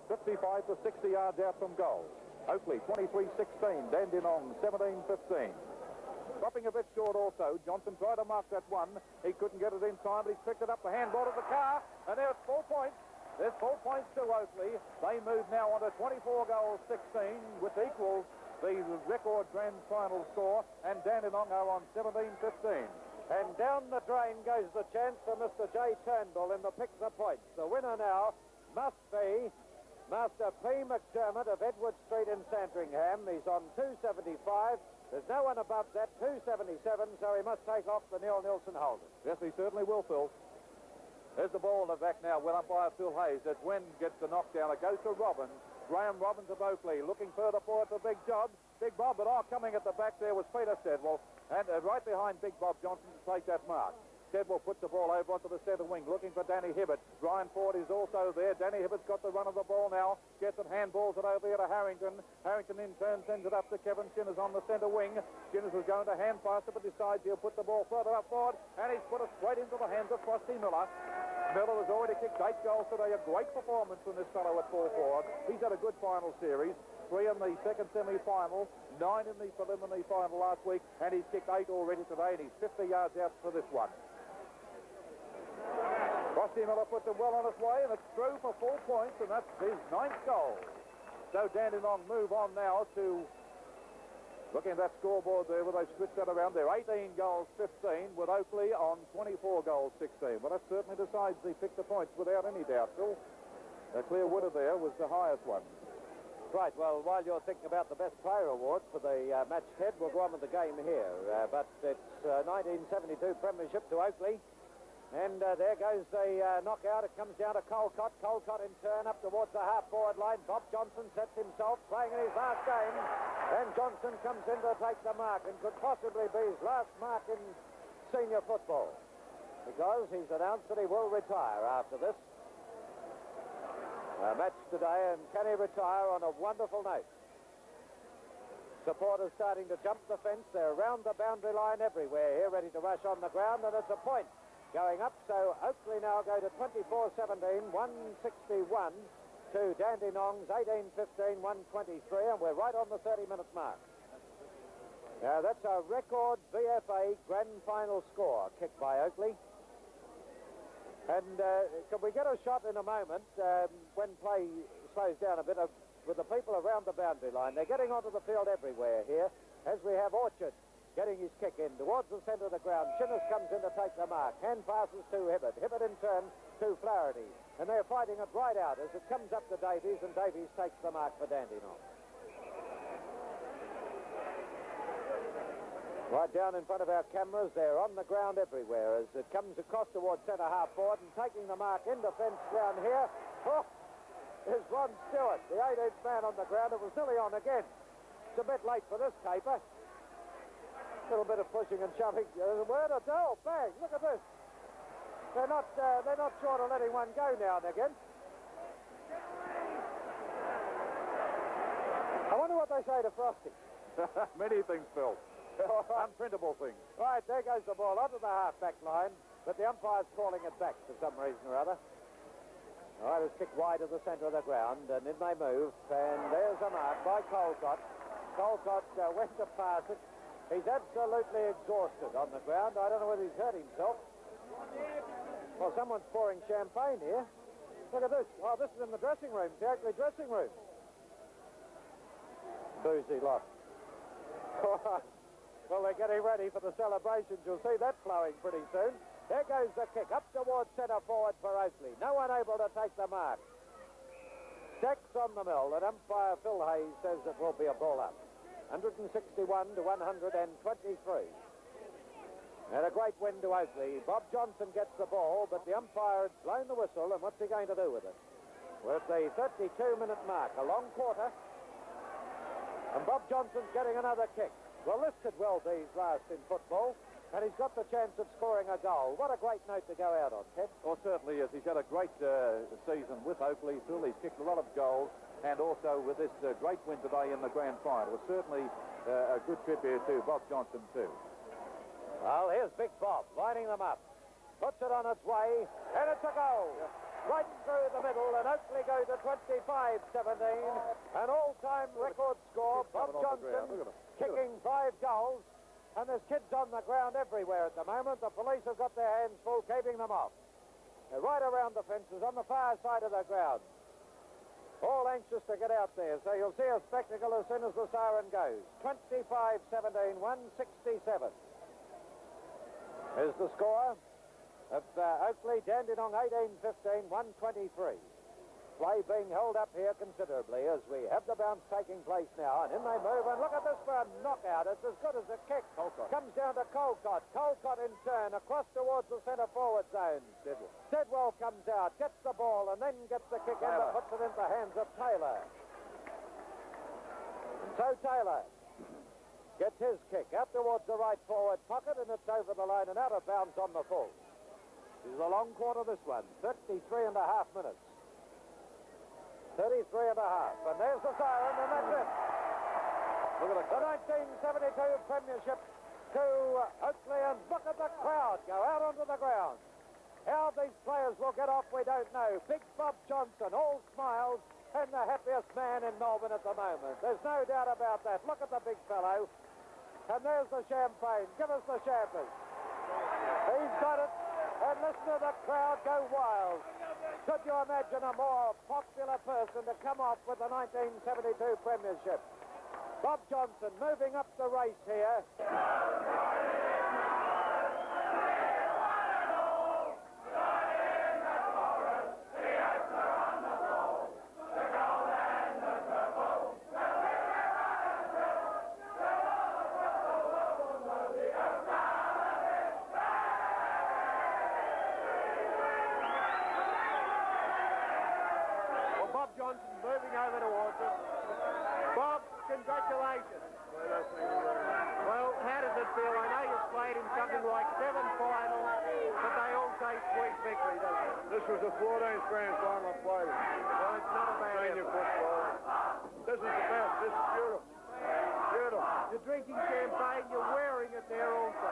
55 to 60 yards out from goal. Oakley 23-16, Dandenong 17-15. Dropping a bit short also. Johnson tried to mark that one. He couldn't get it in time, but he's picked it up the handball of the car, and there's 4 points. There's 4 points to Oakley. They move now on to 24 goals 16, which equals the record grand final score, and Dandenong are on 17-15. And down the drain goes the chance for Mr. J. Turnbull in the pick the points. The winner now must be Master P. McDermott of Edward Street in Sandringham. He's on 275. There's no one above that, 277, so he must take off the Neil Nielsen holders. Yes, he certainly will, Phil. There's the ball in the back now, well up by Phil Hayes. As Wen gets the knockdown, it goes to Robbins. Graham Robbins of Oakley looking further forward for Big Job. Big Bob, but coming at the back there was Peter Stedwell, and right behind Big Bob Johnson to take that mark. Stedwell puts the ball over onto the centre wing, looking for Danny Hibbert. Ryan Ford is also there. Danny Hibbert's got the run of the ball now. Gets it, handballs it over here to Harrington. Harrington in turn sends it up to Kevin Shinners on the centre wing. Shinners was going to hand pass it, but decides he'll put the ball further up forward, and he's put it straight into the hands of Frosty Miller. Miller has already kicked 8 goals today. A great performance from this fellow at full forward. He's had a good final series. 3 in the second semi-final, 9 in the preliminary final last week, and he's kicked 8 already today, and he's 50 yards out for this one. Frosty Miller puts it well on its way, and it's through for 4 points, and that's his 9th goal. So Dandenong move on now to looking at that scoreboard there where they switched that around. They're 18 goals 15 with Oakley on 24 goals 16. Well, that certainly decides they pick the points without any doubt, Phil. Clear Woodard there was the highest one. Right, well, while you're thinking about the best player award for the match head, we'll go on with the game here. But it's 1972 Premiership to Oakley. And there goes the knockout. It comes down to Colcott. Colcott in turn up towards the half-forward line. Bob Johnson sets himself, playing in his last game. And Johnson comes in to take the mark and could possibly be his last mark in senior football, because he's announced that he will retire after this match today. And can he retire on a wonderful note? Supporters starting to jump the fence. They're around the boundary line everywhere here, ready to rush on the ground, and it's a point going up. So Oakley now go to 24-17, 161 to Dandenong's 18-15, 123, and we're right on the 30-minute mark. Now that's a record VFA grand final score kicked by Oakley. And can we get a shot in a moment when play slows down a bit with the people around the boundary line? They're getting onto the field everywhere here, as we have Orchard getting his kick in towards the centre of the ground. Shinners comes in to take the mark. Hand passes to Hibbert. Hibbert in turn to Flaherty. And they're fighting it right out as it comes up to Davies, and Davies takes the mark for Dandenong. Right down in front of our cameras, they're on the ground everywhere as it comes across towards centre half forward, and taking the mark in defence down here. Oh, is Ron Stewart, the 18th man on the ground. It was nearly on again. It's a bit late for this caper. A little bit of pushing and shoving. Where to go? Bang! Look at this. They're not short of letting one go now and again. I wonder what they say to Frosty. Many things, Phil. Unprintable things. Right, there goes the ball onto the half-back line, but the umpire's calling it back for some reason or other. All right, it's kicked wide of the centre of the ground, and in they move, and there's a mark by Colcott. Colcott went to pass it. He's absolutely exhausted on the ground. I don't know whether he's hurt himself. Well, someone's pouring champagne here. Look at this. Oh, this is in the dressing room, the Oakley dressing room. Boozy lot. Well, they're getting ready for the celebrations. You'll see that flowing pretty soon. There goes the kick up towards centre forward for Oakley. No one able to take the mark. Stacks on the mill, and umpire Phil Hayes says it will be a ball up. 161 to 123. And a great win to Oakley. Bob Johnson gets the ball, but the umpire had blown the whistle, and what's he going to do with it? We're at the 32-minute mark, a long quarter. And Bob Johnson's getting another kick. Well, this could well be his last in football, and he's got the chance of scoring a goal. What a great note to go out on, Ted. Well, certainly is. He's had a great season with Oakley. Phil, he's kicked a lot of goals, and also with this great win today in the grand final. It was certainly a good trip here to Bob Johnson, too. Well, here's Big Bob lining them up. Puts it on its way, and it's a goal. right through the middle, and Oakley go to 25-17. An all-time record score. Bob Johnson kicking 5 goals. And there's kids on the ground everywhere at the moment. The police have got their hands full keeping them off. They're right around the fences on the far side of the ground. All anxious to get out there, so you'll see a spectacle as soon as the siren goes. 25-17, 167 is the score of Oakley. Dandenong 18-15, 123. Play being held up here considerably as we have the bounce taking place now. And in they move, and look at this for a knockout. It's as good as a kick. Colcott. Comes down to Colcott. Colcott in turn across towards the centre forward zone. Sidwell comes out, gets the ball, and then gets the kick in and puts it into the hands of Taylor. And so Taylor gets his kick out towards the right forward pocket, and it's over the line and out of bounds on the full. This is a long quarter, this one. 33 and a half minutes. 33 and a half. And there's the siren, and that's it. Look at the 1972 Premiership to Oakley, and look at the crowd go out onto the ground. How these players will get off, we don't know. Big Bob Johnson, all smiles, and the happiest man in Melbourne at the moment. There's no doubt about that. Look at the big fellow. And there's the champagne. Give us the champagne. He's got it. And listen to the crowd go wild. Could you imagine a more popular person to come off with the 1972 Premiership? Bob Johnson moving up the race here. Congratulations. Well, how does it feel? I know you've played in something like 7 finals, but they all say sweet victory, don't they? This was the 14th Grand Final I played. Well, it's not a bad Senior football. This is the best. This is beautiful. Beautiful. You're drinking champagne, you're wearing it there also.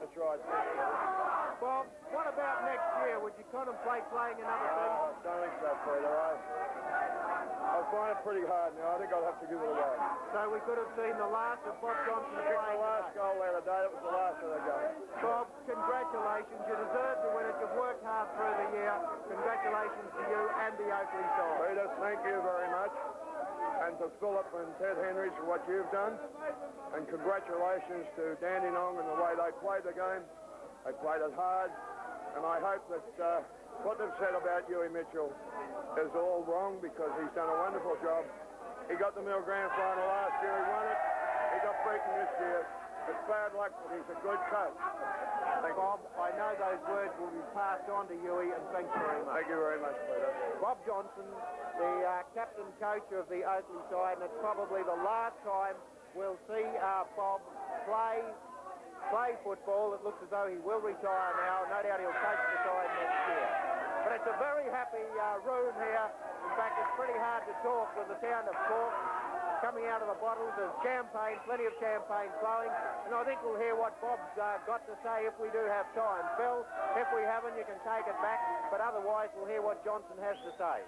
That's right. Bob, what about next year? Would you contemplate playing another season? Don't think so, Peter. I find it pretty hard now. I think I'll have to give it away. So we could have seen the last of Bob Johnson Kicked playing the last today. goal there today. It was the last of the game. Bob, congratulations. You deserve to win it. You've worked hard through the year. Congratulations to you and the Oakley side. Peter, thank you very much. And to Philip and Ted Henry for what you've done. And congratulations to Dandenong and the way they played the game. They played it hard. And I hope that what they've said about Huey Mitchell is all wrong, because he's done a wonderful job. He got the Mill Grand Final last year. He won it. He got beaten this year. It's bad luck, but he's a good coach. Bob, I know those words will be passed on to Huey, and thanks very much. Thank you very much, Peter. Bob Johnson, the captain coach of the Oakley side, and it's probably the last time we'll see Bob play football. It looks as though he will retire now. No doubt he'll coach the side next year. But it's a very happy room here. In fact, it's pretty hard to talk with the sound of cork coming out of the bottles. There's champagne, plenty of champagne flowing. And I think we'll hear what Bob's got to say if we do have time. Phil, if we haven't, you can take it back. But otherwise, we'll hear what Johnson has to say.